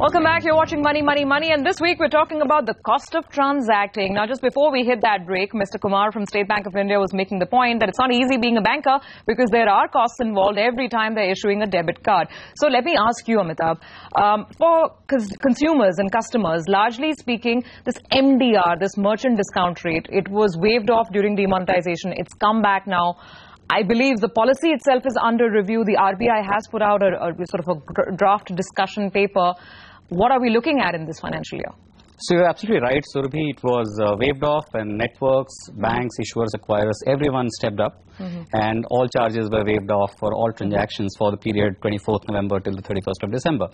Welcome back. You're watching Money, Money, Money. And this week we're talking about the cost of transacting. Now, just before we hit that break, Mr. Kumar from State Bank of India was making the point that it's not easy being a banker because there are costs involved every time they're issuing a debit card. So let me ask you, Amitabh, for consumers and customers, largely speaking, this MDR, this merchant discount rate, it was waived off during demonetization. It's come back now. I believe the policy itself is under review. The RBI has put out a sort of a draft discussion paper. What are we looking at in this financial year? So you're absolutely right, Surabhi. It was waived off, and networks, banks, issuers, acquirers, everyone stepped up. And all charges were waived off for all transactions for the period 24th November till the 31st of December.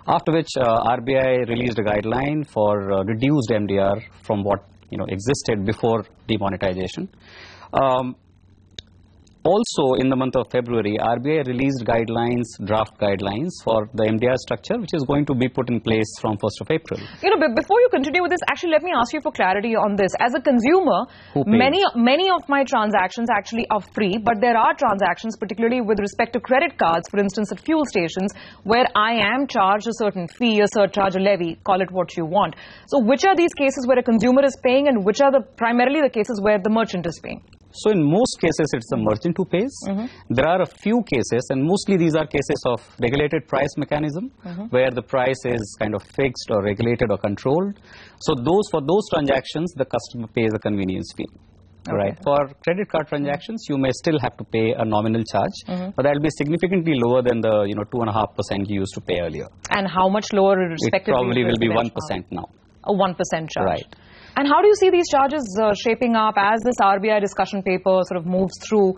After which RBI released a guideline for reduced MDR from what existed before demonetization. Also, in the month of February, RBI released guidelines, draft guidelines for the MDR structure, which is going to be put in place from 1st of April. But before you continue with this, actually, let me ask you for clarity on this. As a consumer, many of my transactions actually are free, but there are transactions, particularly with respect to credit cards, for instance, at fuel stations, where I am charged a certain fee, a surcharge, a levy, call it what you want. So which are these cases where a consumer is paying, and which are primarily the cases where the merchant is paying? So in most cases, it's the merchant who pays. There are a few cases, and mostly these are cases of regulated price mechanism, where the price is kind of fixed or regulated or controlled. So for those transactions, the customer pays a convenience fee. Okay. Right. For credit card transactions, you may still have to pay a nominal charge, but that will be significantly lower than the 2.5% you used to pay earlier. And how much lower respectively? It probably will be 1% now. A 1% charge. Right. And how do you see these charges shaping up as this RBI discussion paper sort of moves through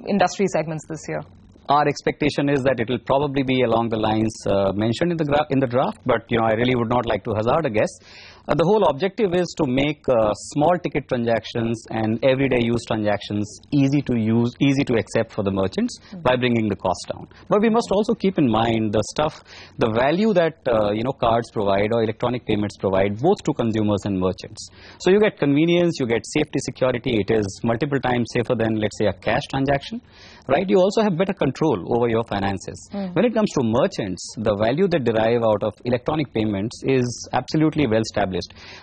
industry segments this year? Our expectation is that it will probably be along the lines mentioned in the draft, but I really would not like to hazard a guess. The whole objective is to make small ticket transactions and everyday use transactions easy to use, easy to accept for the merchants by bringing the cost down. But we must also keep in mind the value that cards provide or electronic payments provide, both to consumers and merchants. So you get convenience, you get safety, security. It is multiple times safer than, let's say, a cash transaction, right? You also have better control over your finances. When it comes to merchants, the value they derive out of electronic payments is absolutely well established.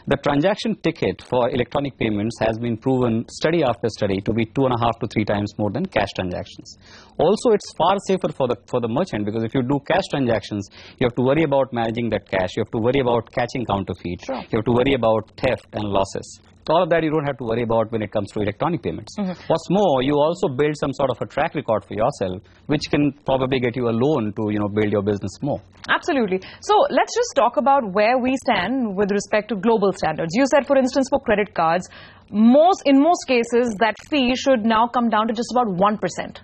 The transaction ticket for electronic payments has been proven study after study to be 2.5 to 3 times more than cash transactions. Also, it's far safer for the merchant, because if you do cash transactions, you have to worry about managing that cash. You have to worry about catching counterfeit. Sure. You have to worry about theft and losses. All of that you don't have to worry about when it comes to electronic payments. What's more, you also build some sort of a track record for yourself, which can probably get you a loan to build your business more. Absolutely. So let's just talk about where we stand with respect to global standards. You said, for instance, for credit cards, in most cases, that fee should now come down to just about 1%.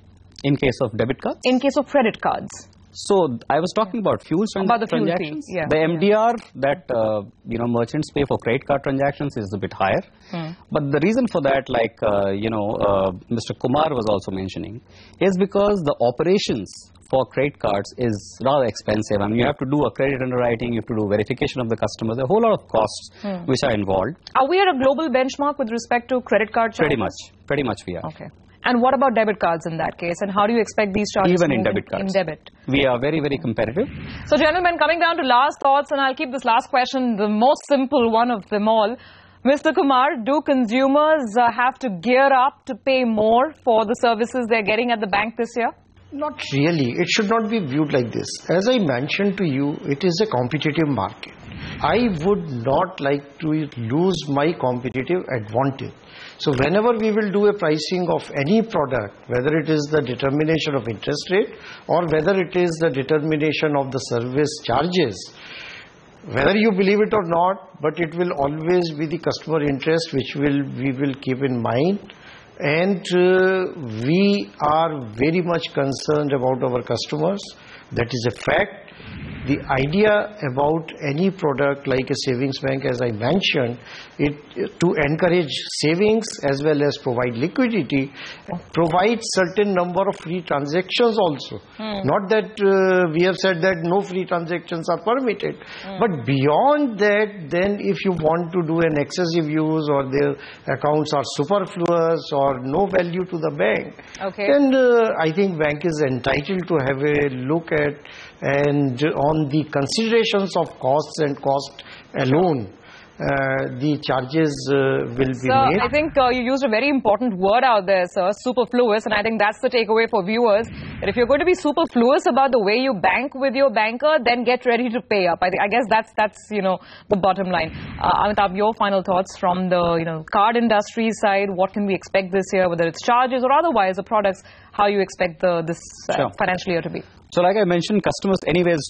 In case of debit cards? In case of credit cards. So I was talking about fuel transactions. The MDR that merchants pay for credit card transactions is a bit higher. But the reason for that, like Mr. Kumar was also mentioning, is because the operations for credit cards is rather expensive. I mean, you have to do a credit underwriting, you have to do verification of the customers. There are a whole lot of costs which are involved. Are we at a global benchmark with respect to credit card charges? Pretty much we are. Okay. And what about debit cards in that case? And how do you expect these charges to move in debit cards? In debit? We are very, very competitive. So, gentlemen, coming down to last thoughts, and I'll keep this last question the most simple one of them all. Mr. Kumar, do consumers have to gear up to pay more for the services they're getting at the bank this year? Not really. It should not be viewed like this. As I mentioned to you, it is a competitive market. I would not like to lose my competitive advantage. So whenever we will do a pricing of any product, whether it is the determination of interest rate or whether it is the determination of the service charges, whether you believe it or not, but it will always be the customer interest which we will keep in mind. And we are very much concerned about our customers. That is a fact. The idea about any product like a savings bank, as I mentioned, to encourage savings as well as provide liquidity, provide certain number of free transactions also. Not that we have said that no free transactions are permitted, but beyond that, then if you want to do an excessive use or their accounts are superfluous or no value to the bank, then I think bank is entitled to have a look at and on the considerations of costs and cost alone, the charges will be made. I think you used a very important word out there, sir, superfluous, and I think that's the takeaway for viewers. That if you're going to be superfluous about the way you bank with your banker, then get ready to pay up. I guess that's the bottom line. Amitabh, your final thoughts from the card industry side. What can we expect this year, whether it's charges or otherwise the products? How you expect this financial year to be? So, like I mentioned, customers anyways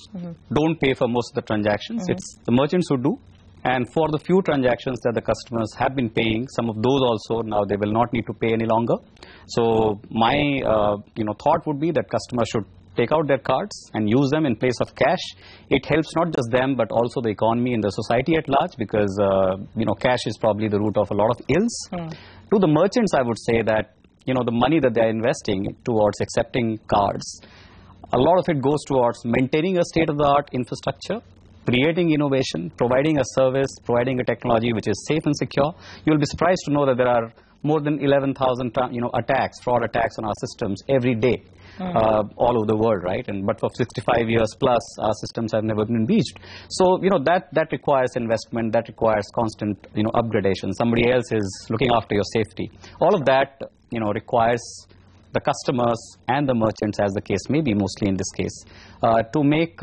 don't pay for most of the transactions. It's the merchants who do. And for the few transactions that the customers have been paying, some of those also now they will not need to pay any longer. So my thought would be that customers should take out their cards and use them in place of cash. It helps not just them but also the economy and the society at large, because cash is probably the root of a lot of ills. To the merchants, I would say that the money that they are investing towards accepting cards, a lot of it goes towards maintaining a state-of-the-art infrastructure, creating innovation, providing a service, providing a technology which is safe and secure. You'll be surprised to know that there are more than 11,000 fraud attacks on our systems every day, all over the world, right? But for 65 years plus, our systems have never been breached. So that requires investment, that requires constant upgradation. Somebody else is looking after your safety. All of that requires the customers and the merchants, as the case may be, mostly in this case, to make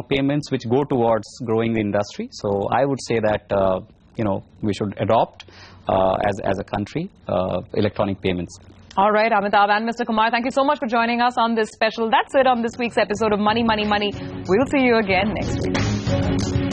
payments which go towards growing the industry. So I would say that we should adopt as a country electronic payments. All right, Amitabh and Mr. Kumar, thank you so much for joining us on this special. That's it on this week's episode of Money, Money, Money. We'll see you again next week.